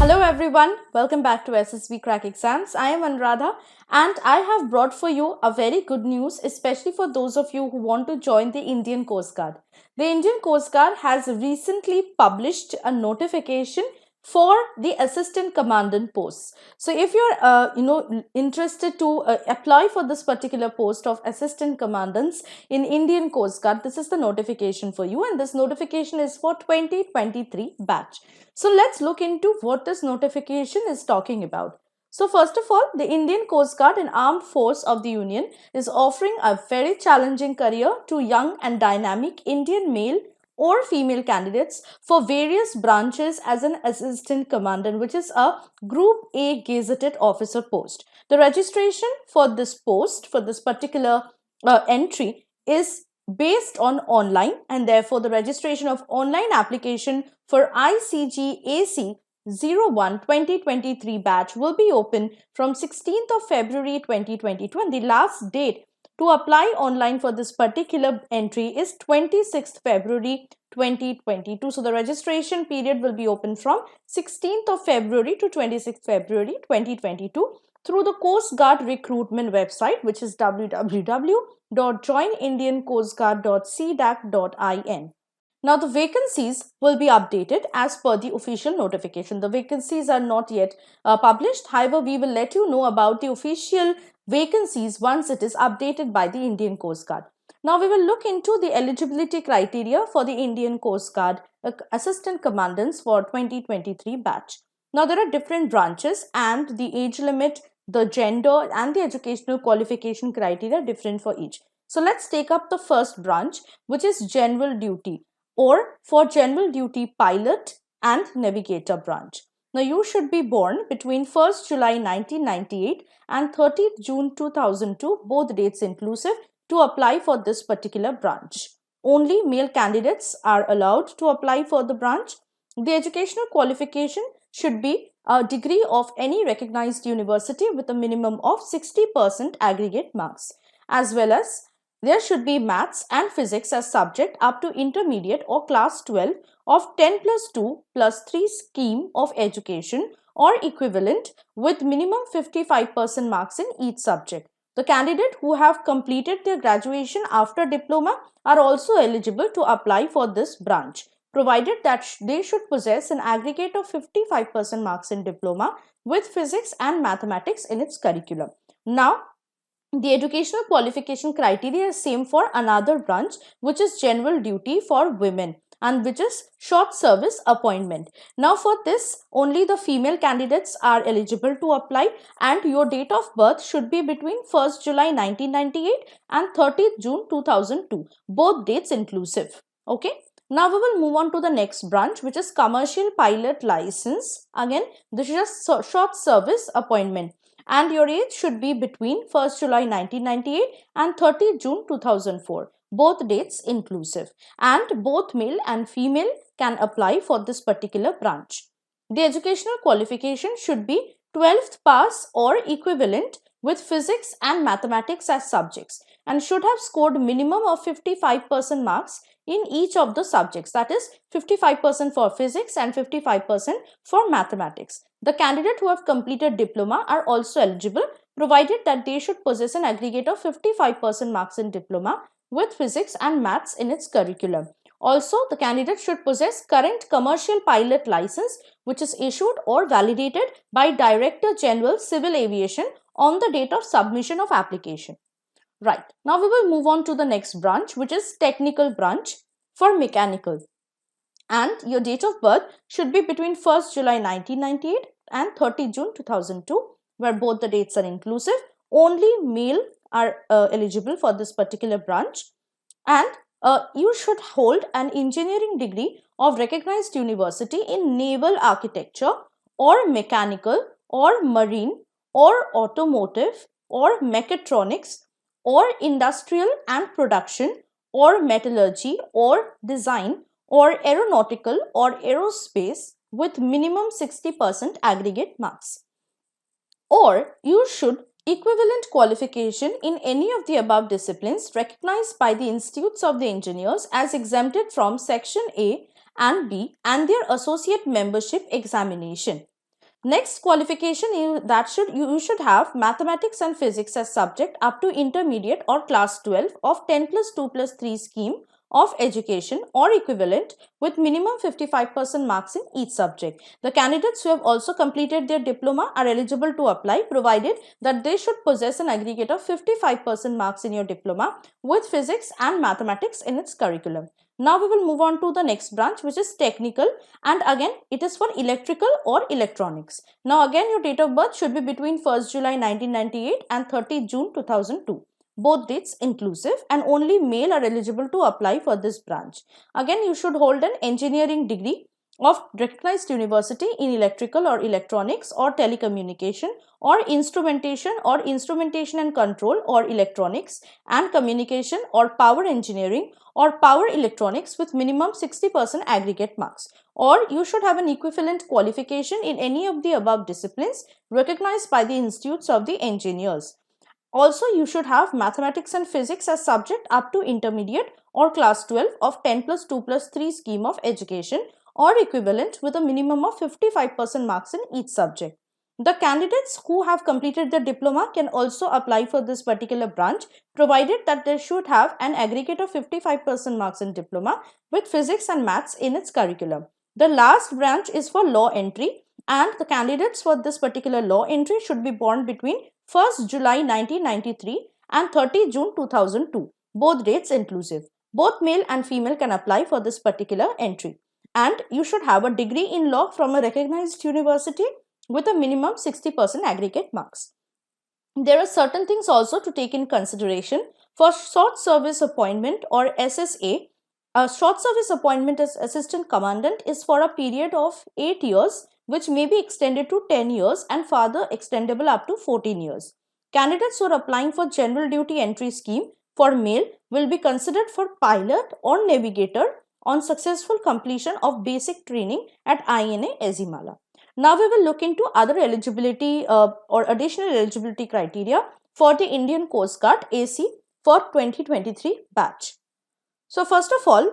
Hello everyone, welcome back to SSBCrack exams. I am Anuradha and I have brought for you a very good news, especially for those of you who want to join the Indian Coast Guard. The Indian Coast Guard has recently published a notification for the assistant commandant posts. So if you're interested to apply for this particular post of assistant commandants in Indian Coast Guard, this is the notification for you, and this notification is for 2023 batch. So let's look into what this notification is talking about. So first of all, the Indian Coast Guard, an armed force of the Union, is offering a very challenging career to young and dynamic Indian male or female candidates for various branches as an assistant commandant, which is a Group A gazetted officer post. The registration for this post, for this particular entry, is based on online, and therefore the registration of online application for ICGAC 01 2023 batch will be open from 16th of February 2022, and the last date to apply online for this particular entry is 26th February 2022. So the registration period will be open from 16th of February to 26th February 2022 through the Coast Guard recruitment website, which is www.joinindiancoastguard.cdac.in. Now the vacancies will be updated as per the official notification. The vacancies are not yet published. However, we will let you know about the official vacancies once it is updated by the Indian Coast Guard. Now we will look into the eligibility criteria for the Indian Coast Guard assistant commandants for 2023 batch. Now there are different branches, and the age limit, the gender and the educational qualification criteria different for each. So let's take up the first branch, which is general duty, or for general duty pilot and navigator branch. Now you should be born between 1st July 1998 and 30th June 2002, both dates inclusive, to apply for this particular branch. Only male candidates are allowed to apply for the branch. The educational qualification should be a degree of any recognized university with a minimum of 60% aggregate marks, as well as there should be maths and physics as subject up to intermediate or class 12 of 10 plus 2 plus 3 scheme of education or equivalent with minimum 55% marks in each subject. The candidate who have completed their graduation after diploma are also eligible to apply for this branch, provided that they should possess an aggregate of 55% marks in diploma with physics and mathematics in its curriculum. Now, the educational qualification criteria is same for another branch, which is general duty for women, and which is short service appointment. Now for this, only the female candidates are eligible to apply, and your date of birth should be between 1st July 1998 and 30th June 2002, both dates inclusive. Okay. Now we will move on to the next branch, which is commercial pilot license. Again, this is a short service appointment, and your age should be between 1st July 1998 and 30th June 2004, both dates inclusive, and both male and female can apply for this particular branch. The educational qualification should be 12th pass or equivalent with physics and mathematics as subjects, and should have scored minimum of 55% marks in each of the subjects, that is 55% for physics and 55% for mathematics. The candidate who have completed diploma are also eligible, provided that they should possess an aggregate of 55% marks in diploma with physics and maths in its curriculum. Also, the candidate should possess current commercial pilot license, which is issued or validated by Director General Civil Aviation on the date of submission of application. Right, now we will move on to the next branch, which is technical branch for mechanical, and your date of birth should be between 1st July 1998 and 30 June 2002, where both the dates are inclusive. Only male are eligible for this particular branch, and you should hold an engineering degree of recognized university in naval architecture or mechanical or marine or automotive or mechatronics or industrial and production or metallurgy or design or aeronautical or aerospace with minimum 60% aggregate marks. Or you should equivalent qualification in any of the above disciplines recognized by the Institutes of the Engineers as exempted from Section A and B and their associate membership examination. Next qualification you should have mathematics and physics as subject up to intermediate or class 12 of 10 plus 2 plus 3 scheme of education or equivalent with minimum 55% marks in each subject. The candidates who have also completed their diploma are eligible to apply provided that they should possess an aggregate of 55% marks in your diploma with physics and mathematics in its curriculum. Now we will move on to the next branch, which is technical, and again it is for electrical or electronics. Now again your date of birth should be between 1st July 1998 and 30 June 2002. Both dates inclusive, and only male are eligible to apply for this branch. Again, you should hold an engineering degree of recognized university in electrical or electronics or telecommunication or instrumentation and control or electronics and communication or power engineering or power electronics with minimum 60% aggregate marks, or you should have an equivalent qualification in any of the above disciplines recognized by the institutes of the engineers. Also, you should have mathematics and physics as subject up to intermediate or class 12 of 10 plus 2 plus 3 scheme of education or equivalent with a minimum of 55% marks in each subject. The candidates who have completed their diploma can also apply for this particular branch provided that they should have an aggregate of 55% marks in diploma with physics and maths in its curriculum. The last branch is for law entry, and the candidates for this particular law entry should be born between 1st July 1993 and 30 June 2002, both dates inclusive. Both male and female can apply for this particular entry, and you should have a degree in law from a recognized university with a minimum 60% aggregate marks. There are certain things also to take in consideration. For short service appointment or SSA, a short service appointment as assistant commandant is for a period of 8 years, which may be extended to 10 years and further extendable up to 14 years. Candidates who are applying for general duty entry scheme for male will be considered for pilot or navigator on successful completion of basic training at INA Ezimala. Now we will look into other eligibility or additional eligibility criteria for the Indian Coast Guard AC for 2023 batch. So first of all,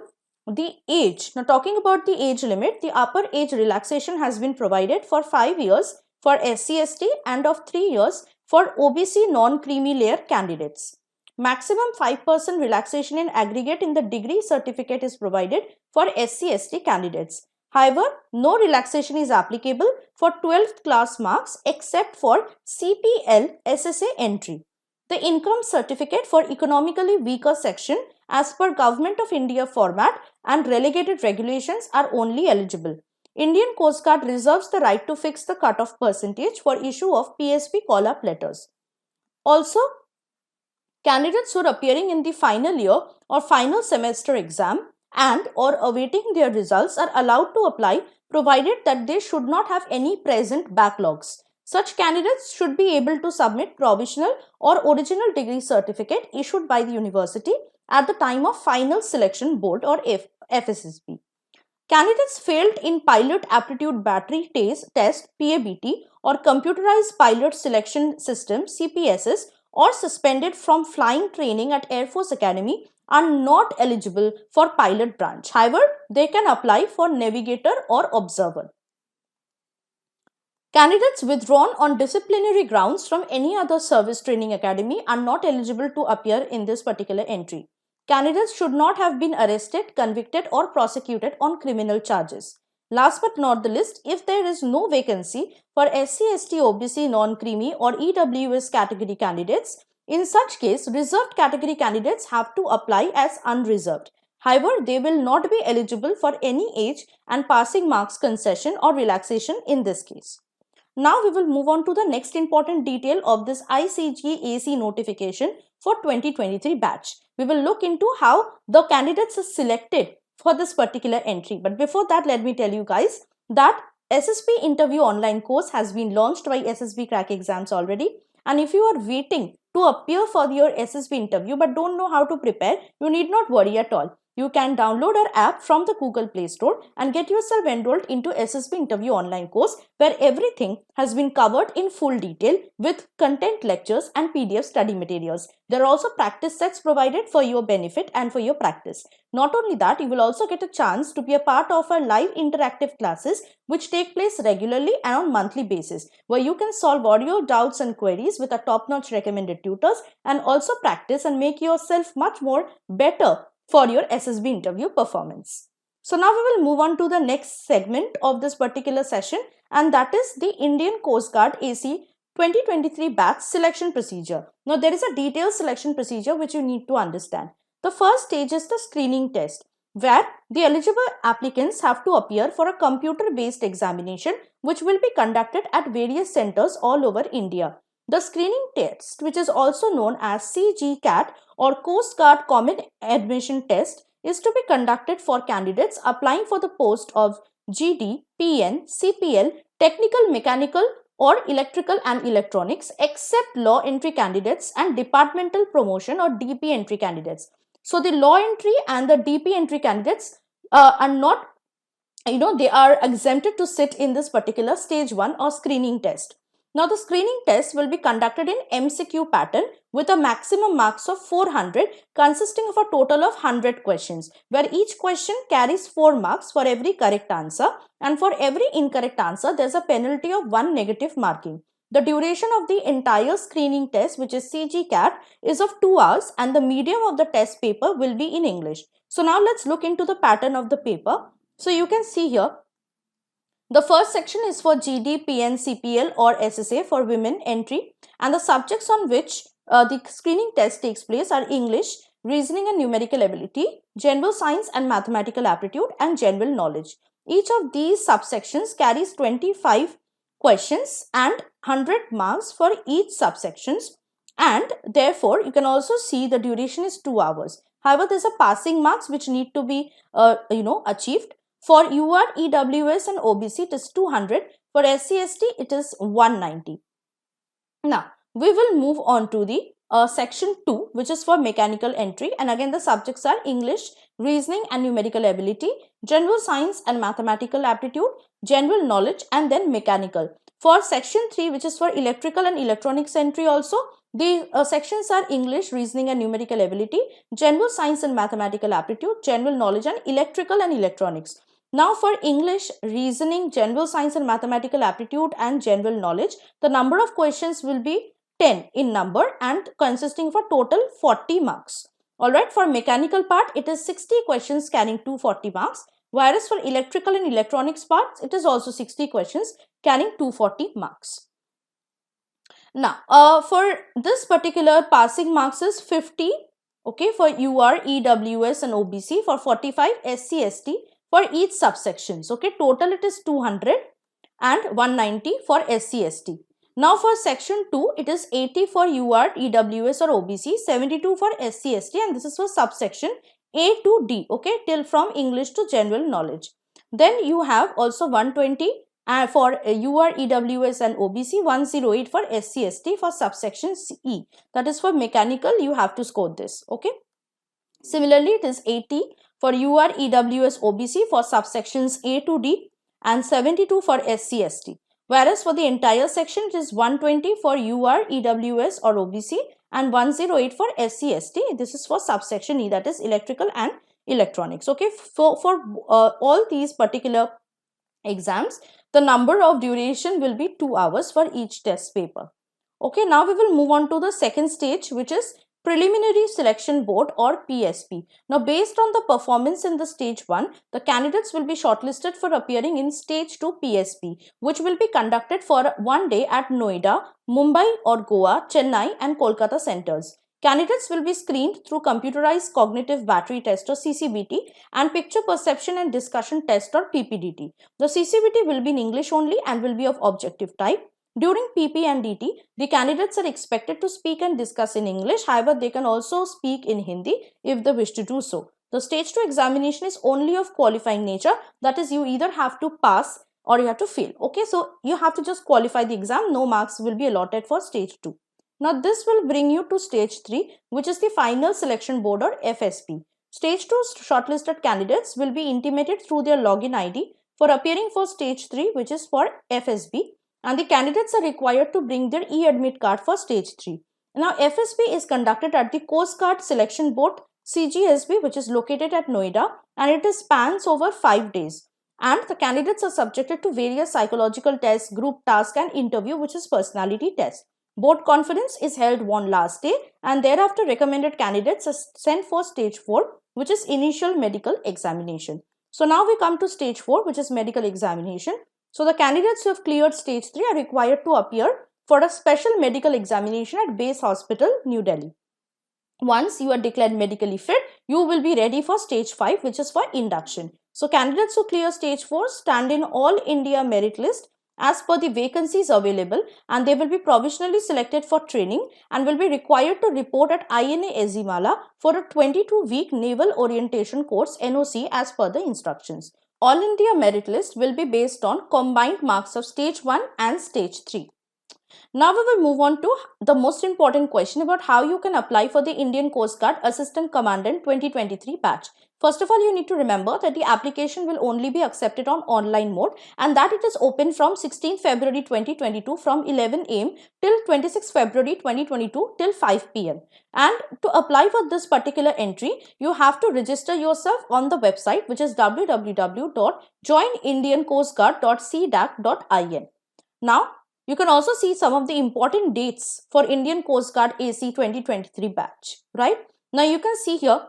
the age. Now talking about the age limit, the upper age relaxation has been provided for 5 years for SC/ST and of 3 years for OBC non-creamy layer candidates. Maximum 5% relaxation in aggregate in the degree certificate is provided for SC/ST candidates. However, no relaxation is applicable for 12th class marks except for CPL SSA entry. The income certificate for economically weaker section as per Government of India format and relegated regulations are only eligible. Indian Coast Guard reserves the right to fix the cutoff percentage for issue of PSP call-up letters. Also, candidates who are appearing in the final year or final semester exam and or awaiting their results are allowed to apply provided that they should not have any present backlogs. Such candidates should be able to submit provisional or original degree certificate issued by the university at the time of final selection board or FSSB. Candidates failed in pilot aptitude battery test PABT or computerized pilot selection system CPSS or suspended from flying training at Air Force Academy are not eligible for pilot branch. However, they can apply for navigator or observer. Candidates withdrawn on disciplinary grounds from any other service training academy are not eligible to appear in this particular entry. Candidates should not have been arrested, convicted or prosecuted on criminal charges. Last but not the least, if there is no vacancy for SC/ST, OBC, non-creamy or EWS category candidates, in such case, reserved category candidates have to apply as unreserved. However, they will not be eligible for any age and passing marks concession or relaxation in this case. Now we will move on to the next important detail of this ICG AC notification for 2023 batch. We will look into how the candidates are selected for this particular entry. But before that, let me tell you guys that SSB interview online course has been launched by SSBCrack exams already. And if you are waiting to appear for your SSB interview but don't know how to prepare, you need not worry at all. you can download our app from the Google Play Store and get yourself enrolled into SSB interview online course where everything has been covered in full detail with content lectures and PDF study materials. There are also practice sets provided for your benefit and for your practice. Not only that, you will also get a chance to be a part of our live interactive classes which take place regularly and on monthly basis, where you can solve all your doubts and queries with our top-notch recommended tutors and also practice and make yourself much more better for your SSB interview performance. So now we will move on to the next segment of this particular session, and that is the Indian Coast Guard AC 2023 batch selection procedure. Now there is a detailed selection procedure which you need to understand. The first stage is the screening test, where the eligible applicants have to appear for a computer-based examination which will be conducted at various centers all over India. The screening test, which is also known as CGCAT or Coast Guard Common Admission Test, is to be conducted for candidates applying for the post of GD, PN, CPL, Technical, Mechanical or Electrical and Electronics, except law entry candidates and departmental promotion or DP entry candidates. So the law entry and the DP entry candidates are not, they are exempted to sit in this particular stage 1 or screening test. Now the screening test will be conducted in MCQ pattern with a maximum marks of 400 consisting of a total of 100 questions, where each question carries 4 marks for every correct answer, and for every incorrect answer there is a penalty of 1 negative marking. The duration of the entire screening test, which is CGCAT, is of 2 hours and the medium of the test paper will be in English. So now let's look into the pattern of the paper. So you can see here, the first section is for GD, PN, CPL or SSA for women entry, and the subjects on which the screening test takes place are English, reasoning and numerical ability, general science and mathematical aptitude, and general knowledge. Each of these subsections carries 25 questions and 100 marks for each subsections, and therefore you can also see the duration is 2 hours. However, there is a passing marks which need to be achieved. For UR, EWS and OBC it is 200, for SC/ST it is 190. Now we will move on to the section 2, which is for mechanical entry, and again the subjects are English, reasoning and numerical ability, general science and mathematical aptitude, general knowledge, and then mechanical. For section 3, which is for electrical and electronics entry, also the sections are English, reasoning and numerical ability, general science and mathematical aptitude, general knowledge, and electrical and electronics. Now for English, reasoning, general science and mathematical aptitude and general knowledge, the number of questions will be 10 in number and consisting of a total 40 marks. Alright, for mechanical part, it is 60 questions carrying 240 marks, whereas for electrical and electronics parts, it is also 60 questions carrying 240 marks. Now, for this particular passing marks is 50, okay, for UR, EWS and OBC, for 45 SC/ST for each subsections, okay, total it is 200 and 190 for SC/ST. Now for section 2, it is 80 for UR, EWS or OBC, 72 for SC/ST, and this is for subsection A to D, okay, till from English to general knowledge. Then you have also 120 for UR, EWS and OBC, 108 for SC/ST for subsection E, that is for mechanical, you have to score this, okay. Similarly, it is 80 for UR, EWS, OBC for subsections A to D and 72 for SC/ST. Whereas for the entire section, it is 120 for UR, EWS or OBC and 108 for SC/ST. This is for subsection E, that is electrical and electronics. Okay, for all these particular exams, the number of duration will be 2 hours for each test paper. Okay, now we will move on to the second stage, which is Preliminary Selection Board or PSB. Now, based on the performance in the stage 1, the candidates will be shortlisted for appearing in stage 2 PSB, which will be conducted for 1 day at Noida, Mumbai or Goa, Chennai and Kolkata centers. Candidates will be screened through computerized cognitive battery test or CCBT and picture perception and discussion test or PPDT. The CCBT will be in English only and will be of objective type. During PP and DT, the candidates are expected to speak and discuss in English. However, they can also speak in Hindi if they wish to do so. The stage 2 examination is only of qualifying nature. That is, you either have to pass or you have to fail. Okay, so you have to just qualify the exam. No marks will be allotted for stage 2. Now, this will bring you to stage 3, which is the Final Selection Board or FSB. Stage 2 shortlisted candidates will be intimated through their login ID for appearing for Stage 3, which is for FSB, and the candidates are required to bring their e-admit card for Stage 3. Now, FSB is conducted at the Coast Guard Selection Board CGSB, which is located at Noida, and it spans over 5 days. And the candidates are subjected to various psychological tests, group task, and interview, which is personality test. Board conference is held one last day, and thereafter recommended candidates are sent for Stage 4, which is initial medical examination. So now we come to Stage 4, which is medical examination. So the candidates who have cleared Stage 3 are required to appear for a special medical examination at Base Hospital, New Delhi. Once you are declared medically fit, you will be ready for Stage 5, which is for induction. So candidates who clear Stage 4 stand in all India merit list as per the vacancies available, and they will be provisionally selected for training and will be required to report at INA Ezimala for a 22-week naval orientation course NOC as per the instructions. All India merit list will be based on combined marks of Stage 1 and Stage 3. Now we will move on to the most important question about how you can apply for the Indian Coast Guard Assistant Commandant 2023 batch. First of all, you need to remember that the application will only be accepted on online mode, and that it is open from 16 February 2022 from 11 am till 26 February 2022 till 5 pm. And to apply for this particular entry, you have to register yourself on the website, which is www.joinindiancoastguard.cdac.in. Now, you can also see some of the important dates for Indian Coast Guard AC 2023 batch, right? Now, you can see here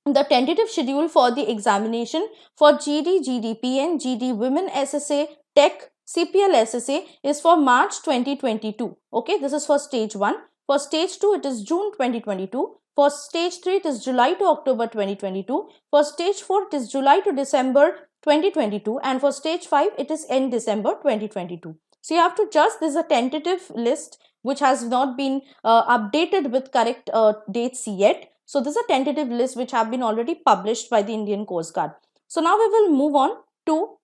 the tentative schedule for the examination for GD, GDPN, GD Women SSA, Tech, CPL SSA is for March 2022. Okay, this is for Stage 1. For Stage 2, it is June 2022. For Stage 3, it is July to October 2022. For Stage 4, it is July to December 2022. And for Stage 5, it is end December 2022. So you have to just, this is a tentative list which has not been updated with correct dates yet. So this is a tentative list which have been already published by the Indian Coast Guard. So now we will move on to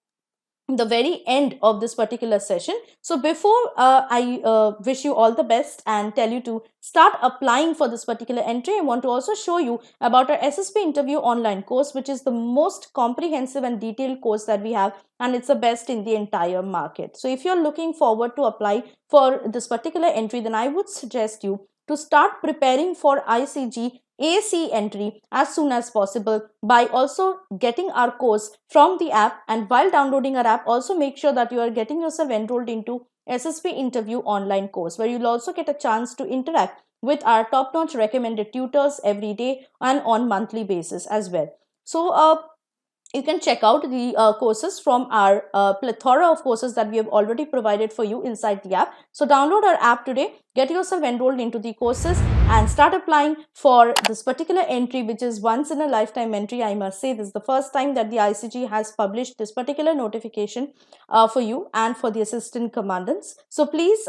the very end of this particular session. So before I wish you all the best and tell you to start applying for this particular entry, I want to also show you about our SSB interview online course, which is the most comprehensive and detailed course that we have, and it's the best in the entire market. So if you're looking forward to apply for this particular entry, then I would suggest you to start preparing for ICG AC entry as soon as possible by also getting our course from the app, and while downloading our app, also make sure that you are getting yourself enrolled into SSB interview online course, where you'll also get a chance to interact with our top-notch recommended tutors every day and on monthly basis as well. So you can check out the courses from our plethora of courses that we have already provided for you inside the app. So download our app today, get yourself enrolled into the courses and start applying for this particular entry, which is once in a lifetime entry. I must say this is the first time that the ICG has published this particular notification for you and for the assistant commandants. So please,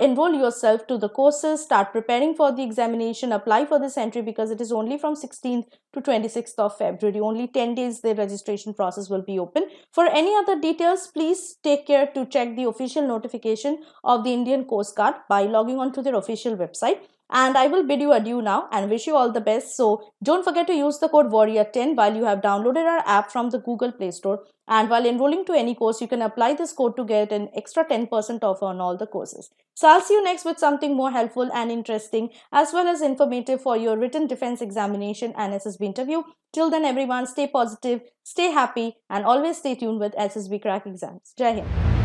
enroll yourself to the courses, start preparing for the examination, apply for this entry, because it is only from 16th to 26th of February. Only 10 days the registration process will be open. For any other details, please take care to check the official notification of the Indian Coast Guard by logging on to their official website. And I will bid you adieu now and wish you all the best. So don't forget to use the code Warrior10 while you have downloaded our app from the Google Play Store. And while enrolling to any course, you can apply this code to get an extra 10% off on all the courses. So I'll see you next with something more helpful and interesting as well as informative for your written defense examination and SSB interview. Till then, everyone, stay positive, stay happy, and always stay tuned with SSBCrack exams. Jai Hind.